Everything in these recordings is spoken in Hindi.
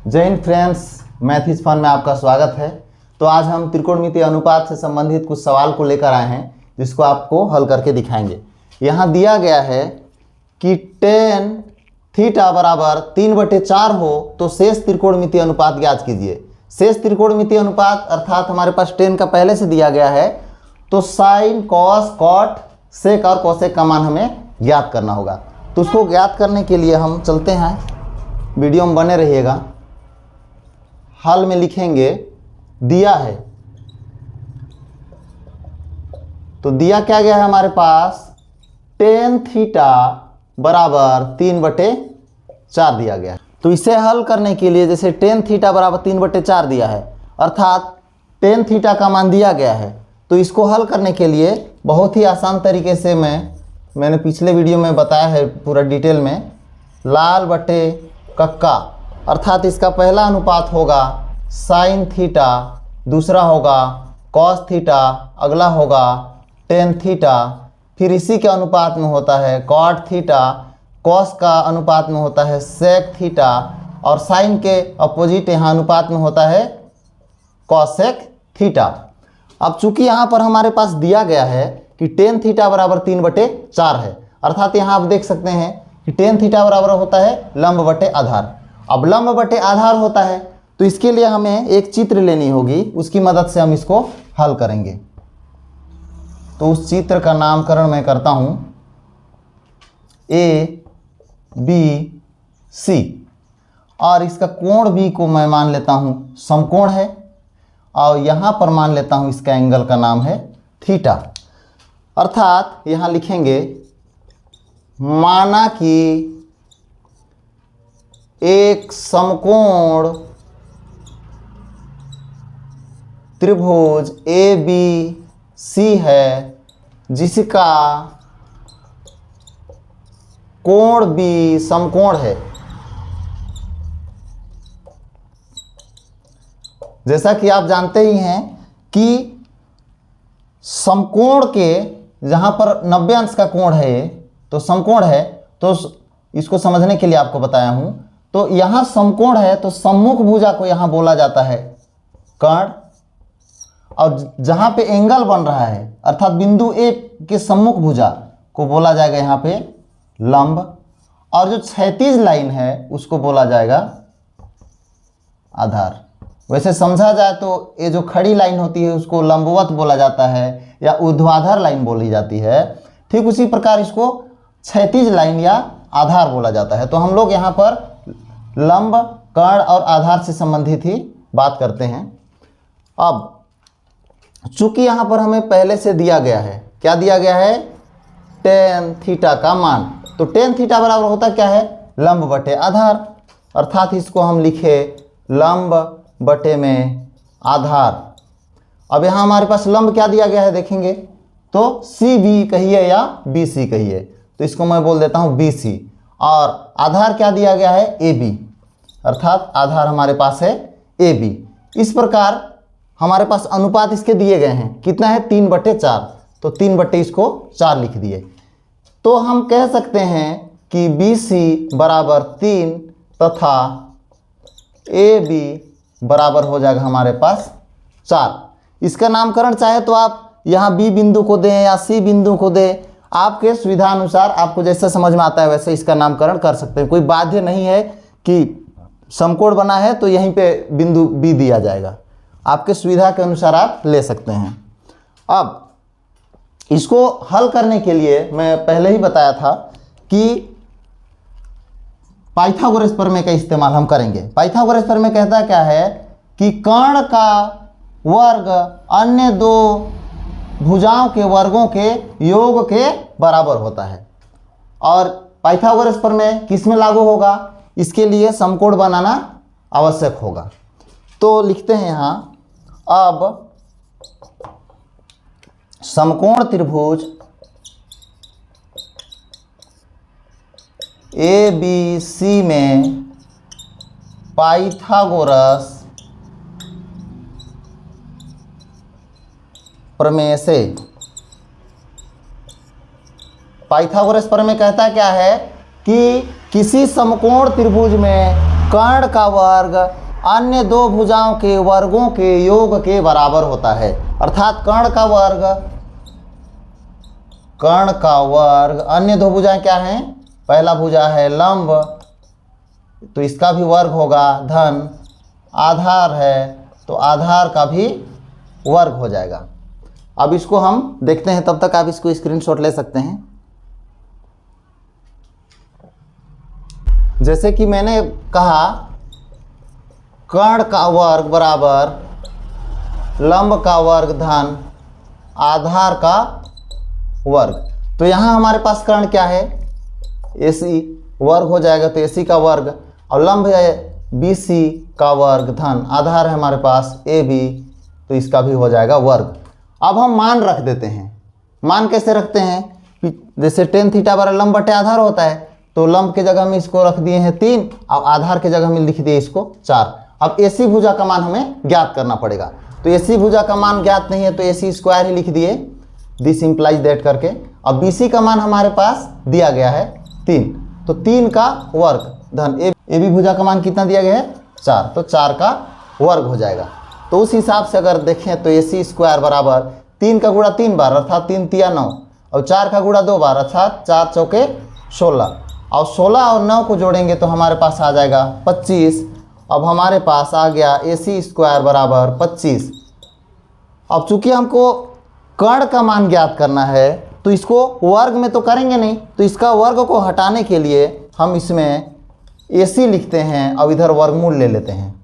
जय हिंद फ्रेंड्स, मैथ इज फन में आपका स्वागत है। तो आज हम त्रिकोणमितीय अनुपात से संबंधित कुछ सवाल को लेकर आए हैं जिसको आपको हल करके दिखाएंगे। यहाँ दिया गया है कि tan थीटा बराबर 3/4 हो तो शेष त्रिकोणमितीय अनुपात ज्ञात कीजिए। शेष त्रिकोणमितीय अनुपात अर्थात हमारे पास tan का पहले से दिया गया है, तो साइन कॉस कॉट सेक और कोसेक का मान हमें ज्ञात करना होगा। तो उसको ज्ञात करने के लिए हम चलते हैं, वीडियो में बने रहिएगा। हल में लिखेंगे दिया है, तो दिया क्या गया है हमारे पास, tan थीटा बराबर 3/4 दिया गया है। तो इसे हल करने के लिए जैसे tan थीटा बराबर 3/4 दिया है अर्थात tan थीटा का मान दिया गया है, तो इसको हल करने के लिए बहुत ही आसान तरीके से मैंने पिछले वीडियो में बताया है पूरा डिटेल में। लाल बटे कक्का अर्थात इसका पहला अनुपात होगा साइन थीटा, दूसरा होगा कॉस थीटा, अगला होगा tan थीटा, फिर इसी के अनुपात में होता है कॉट थीटा, कॉस का अनुपात में होता है सेक थीटा और साइन के अपोजिट यहाँ अनुपात में होता है कॉसेक थीटा। अब चूंकि यहाँ पर हमारे पास दिया गया है कि tan थीटा बराबर 3/4 है अर्थात यहाँ आप देख सकते हैं कि tan थीटा बराबर होता है लंब बटे आधार। अब लंब बटे आधार होता है तो इसके लिए हमें एक चित्र लेनी होगी, उसकी मदद से हम इसको हल करेंगे। तो उस चित्र का नामकरण मैं करता हूँ ABC और इसका कोण B को मैं मान लेता हूँ समकोण है और यहाँ पर मान लेता हूँ इसका एंगल का नाम है थीटा। अर्थात यहाँ लिखेंगे माना कि एक समकोण त्रिभुज ABC है जिसका कोण B समकोण है। जैसा कि आप जानते ही हैं कि समकोण के जहां पर 90 अंश का कोण है तो समकोण है, तो इसको समझने के लिए आपको बताया हूं। तो यहां समकोण है तो सम्मुख भुजा को यहां बोला जाता है कर्ण, और जहां पे एंगल बन रहा है अर्थात बिंदु A के सम्मुख भुजा को बोला जाएगा यहाँ पे लंब, और जो क्षैतिज लाइन है उसको बोला जाएगा आधार। वैसे समझा जाए तो ये जो खड़ी लाइन होती है उसको लंबवत बोला जाता है या ऊर्ध्वाधर लाइन बोली जाती है, ठीक उसी प्रकार इसको क्षैतिज लाइन या आधार बोला जाता है। तो हम लोग यहाँ पर लंब, कर्ण और आधार से संबंधित ही बात करते हैं। अब चूंकि यहाँ पर हमें पहले से दिया गया है, क्या दिया गया है, tan थीटा का मान, तो tan थीटा बराबर होता क्या है लंब बटे आधार, अर्थात इसको हम लिखे लंब बटे में आधार। अब यहाँ हमारे पास लंब क्या दिया गया है देखेंगे तो CB कहिए या BC कहिए, तो इसको मैं बोल देता हूँ BC, और आधार क्या दिया गया है AB, अर्थात आधार हमारे पास है AB। इस प्रकार हमारे पास अनुपात इसके दिए गए हैं, कितना है 3/4, तो 3/4 लिख दिए। तो हम कह सकते हैं कि BC बराबर 3 तथा AB बराबर हो जाएगा हमारे पास 4। इसका नामकरण चाहे तो आप यहाँ B बिंदु को दें या C बिंदु को दें, आपके सुविधा अनुसार आपको जैसे समझ में आता है वैसे इसका नामकरण कर सकते हैं। कोई बाध्य नहीं है कि समकोण बना है तो यहीं पे बिंदु B दिया जाएगा, आपके सुविधा के अनुसार आप ले सकते हैं। अब इसको हल करने के लिए मैं पहले ही बताया था कि पाइथागोरस प्रमेय का इस्तेमाल हम करेंगे। पाइथागोरस प्रमेय कहता क्या है कि कर्ण का वर्ग अन्य दो भुजाओं के वर्गों के योग के बराबर होता है, और पाइथागोरस प्रमेय किस में लागू होगा, इसके लिए समकोण बनाना आवश्यक होगा। तो लिखते हैं यहाँ, अब समकोण त्रिभुज ABC में पाइथागोरस प्रमेय से, पाइथागोरस प्रमेय कहता क्या है कि किसी समकोण त्रिभुज में कर्ण का वर्ग अन्य दो भुजाओं के वर्गों के योग के बराबर होता है। अर्थात कर्ण का वर्ग अन्य दो भुजाएं क्या हैं? पहला भुजा है लंब, तो इसका भी वर्ग होगा धन, आधार है तो आधार का भी वर्ग हो जाएगा। अब इसको हम देखते हैं, तब तक आप इसको स्क्रीनशॉट ले सकते हैं। जैसे कि मैंने कहा कर्ण का वर्ग बराबर लंब का वर्ग धन आधार का वर्ग। तो यहाँ हमारे पास कर्ण क्या है? AC वर्ग हो जाएगा, तो AC का वर्ग, और लंब है BC का वर्ग धन आधार है हमारे पास AB, तो इसका भी हो जाएगा वर्ग। अब हम मान रख देते हैं। मान कैसे रखते हैं? जैसे tan थीटा बराबर लंब बटे आधार होता है, तो लंब के जगह में इसको रख दिए हैं 3 और आधार के जगह में लिख दिए इसको 4। अब AC भुजा का मान हमें ज्ञात करना पड़ेगा, तो AC भुजा का मान ज्ञात नहीं है तो AC स्क्वायर ही लिख दिए, दिस इम्प्लाइज दैट करके। अब BC का मान हमारे पास दिया गया है 3, तो 3 का वर्ग धन AB भुजा का मान कितना दिया गया है? 4, तो 4 का वर्ग हो जाएगा। तो उस हिसाब से अगर देखें तो AC स्क्वायर बराबर 3 का गुणा 3 बार अर्थात 3 तिया 9, और 4 का गुणा 2 बार अर्थात 4 चौके 16, और 16 और 9 को जोड़ेंगे तो हमारे पास आ जाएगा 25। अब हमारे पास आ गया AC स्क्वायर बराबर 25। अब चूंकि हमको कर्ण का मान ज्ञात करना है तो इसको वर्ग में तो करेंगे नहीं, तो इसका वर्ग को हटाने के लिए हम इसमें AC लिखते हैं और इधर वर्गमूल ले लेते हैं,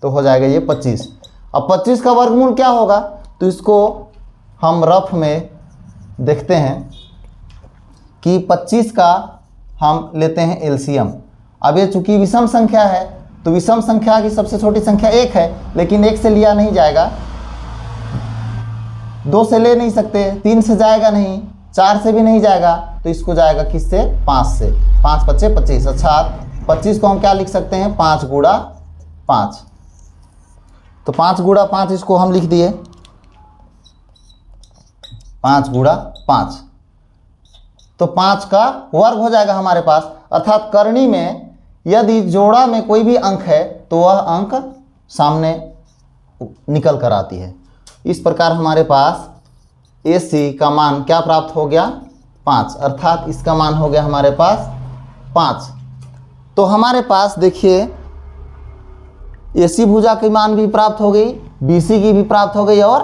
तो हो जाएगा ये 25। अब 25 का वर्गमूल क्या होगा? तो इसको हम रफ में देखते हैं कि 25 का हम लेते हैं एलसीएम। अब ये चूंकि विषम संख्या है तो विषम संख्या की सबसे छोटी संख्या 1 है, लेकिन 1 से लिया नहीं जाएगा, 2 से ले नहीं सकते, 3 से जाएगा नहीं, 4 से भी नहीं जाएगा, तो इसको जाएगा किससे? 5 से। 5 × 5 = 25, अर्थात 25 को हम क्या लिख सकते हैं? 5 × 5। तो 5 × 5 इसको हम लिख दिए 5 × 5, तो 5 का वर्ग हो जाएगा हमारे पास। अर्थात करनी में यदि जोड़ा में कोई भी अंक है तो वह अंक सामने निकल कर आती है। इस प्रकार हमारे पास AC का मान क्या प्राप्त हो गया? 5, अर्थात इसका मान हो गया हमारे पास 5। तो हमारे पास देखिए AC भुजा की मान भी प्राप्त हो गई, BC की भी प्राप्त हो गई और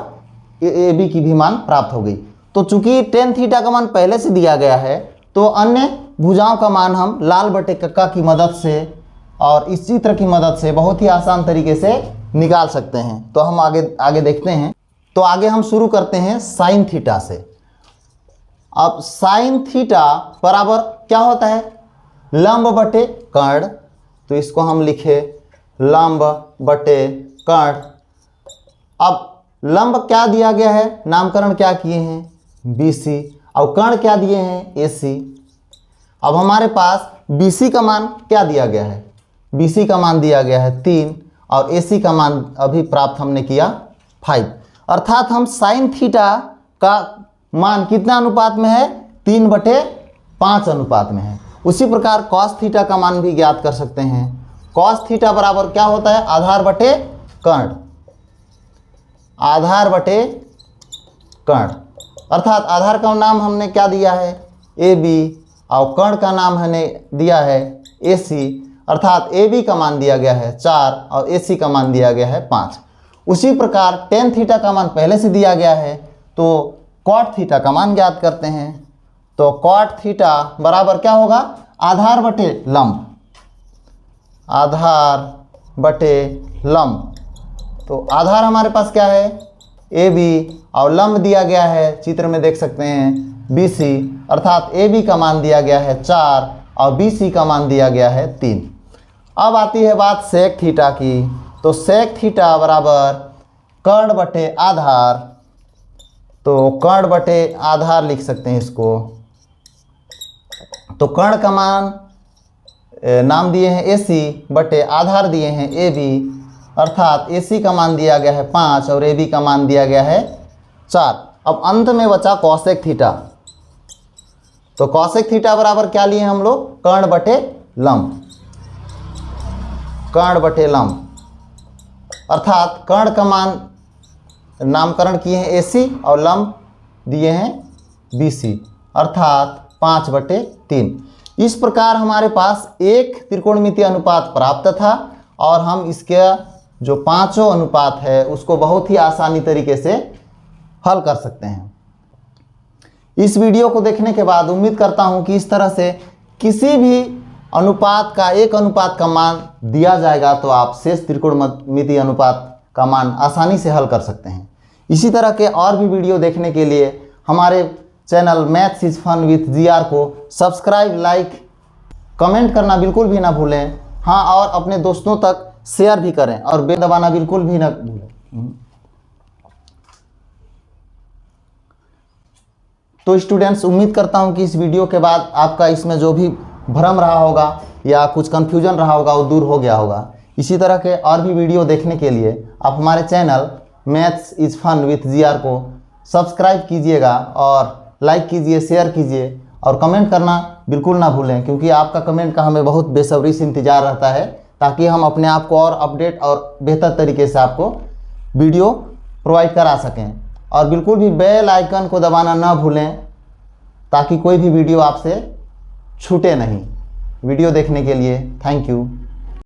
AB की भी मान प्राप्त हो गई। तो चूंकि tan थीटा का मान पहले से दिया गया है तो अन्य भुजाओं का मान हम लाल बटे कक्का की मदद से और इस चित्र की मदद से बहुत ही आसान तरीके से निकाल सकते हैं। तो हम आगे देखते हैं। तो आगे हम शुरू करते हैं साइन थीटा से। अब साइन थीटा बराबर क्या होता है? लंब बटे कर्ण, तो इसको हम लिखे लंब बटे कर्ण। अब लंब क्या दिया गया है? नामकरण क्या किए हैं? BC, और कर्ण क्या दिए हैं? AC। अब हमारे पास BC का मान क्या दिया गया है? BC का मान दिया गया है 3 और AC का मान अभी प्राप्त हमने किया 5। अर्थात हम साइन थीटा का मान कितना अनुपात में है? 3/5 अनुपात में है। उसी प्रकार कॉस थीटा का मान भी ज्ञात कर सकते हैं। कॉस थीटा बराबर क्या होता है? आधार बटे कर्ण, आधार बटे कर्ण। अर्थात आधार का नाम हमने क्या दिया है? AB, और कर्ण का नाम हमने दिया है AC। अर्थात AB का मान दिया गया है 4 और AC का मान दिया गया है 5। उसी प्रकार tan थीटा का मान पहले से दिया गया है, तो cot थीटा का मान ज्ञात करते हैं। तो cot थीटा बराबर क्या होगा? आधार बटे लंब, आधार बटे लंब। तो आधार हमारे पास क्या है? AB, और लंब दिया गया है, चित्र में देख सकते हैं BC। अर्थात AB का मान दिया गया है 4 और BC का मान दिया गया है 3। अब आती है बात सेक थीटा की। तो सेक थीटा बराबर कर्ण बटे आधार, तो कर्ण बटे आधार लिख सकते हैं इसको। तो कर्ण का मान नाम दिए हैं AC बटे आधार दिए हैं AB। अर्थात AC का मान दिया गया है 5 और AB का मान दिया गया है 4। अब अंत में बचा कॉसेक थीटा। तो कॉसेक थीटा बराबर क्या लिए हम लोग? कर्ण बटे लंब। कर्ण बटे लंब, अर्थात कर्ण का मान नामकरण किए हैं AC और लंब दिए हैं BC, अर्थात 5/3। इस प्रकार हमारे पास एक त्रिकोणमितीय अनुपात प्राप्त था और हम इसके जो पांचों अनुपात है उसको बहुत ही आसानी तरीके से हल कर सकते हैं। इस वीडियो को देखने के बाद उम्मीद करता हूं कि इस तरह से किसी भी अनुपात का एक अनुपात का मान दिया जाएगा तो आप शेष त्रिकोणमितीय अनुपात का मान आसानी से हल कर सकते हैं। इसी तरह के और भी वीडियो देखने के लिए हमारे channel maths is fun with GR को सब्सक्राइब, लाइक, कमेंट करना बिल्कुल भी ना भूलें। हाँ, और अपने दोस्तों तक शेयर भी करें और बेल दबाना बिल्कुल भी ना भूलें। तो स्टूडेंट्स, उम्मीद करता हूं कि इस वीडियो के बाद आपका इसमें जो भी भ्रम रहा होगा या कुछ कन्फ्यूजन रहा होगा वो दूर हो गया होगा। इसी तरह के और भी वीडियो देखने के लिए आप हमारे channel maths is fun with GR को सब्सक्राइब कीजिएगा और लाइक कीजिए, शेयर कीजिए और कमेंट करना बिल्कुल ना भूलें, क्योंकि आपका कमेंट का हमें बहुत बेसब्री से इंतज़ार रहता है ताकि हम अपने आप को और अपडेट और बेहतर तरीके से आपको वीडियो प्रोवाइड करा सकें। और बिल्कुल भी बेल आइकन को दबाना ना भूलें ताकि कोई भी वीडियो आपसे छूटे नहीं। वीडियो देखने के लिए थैंक यू।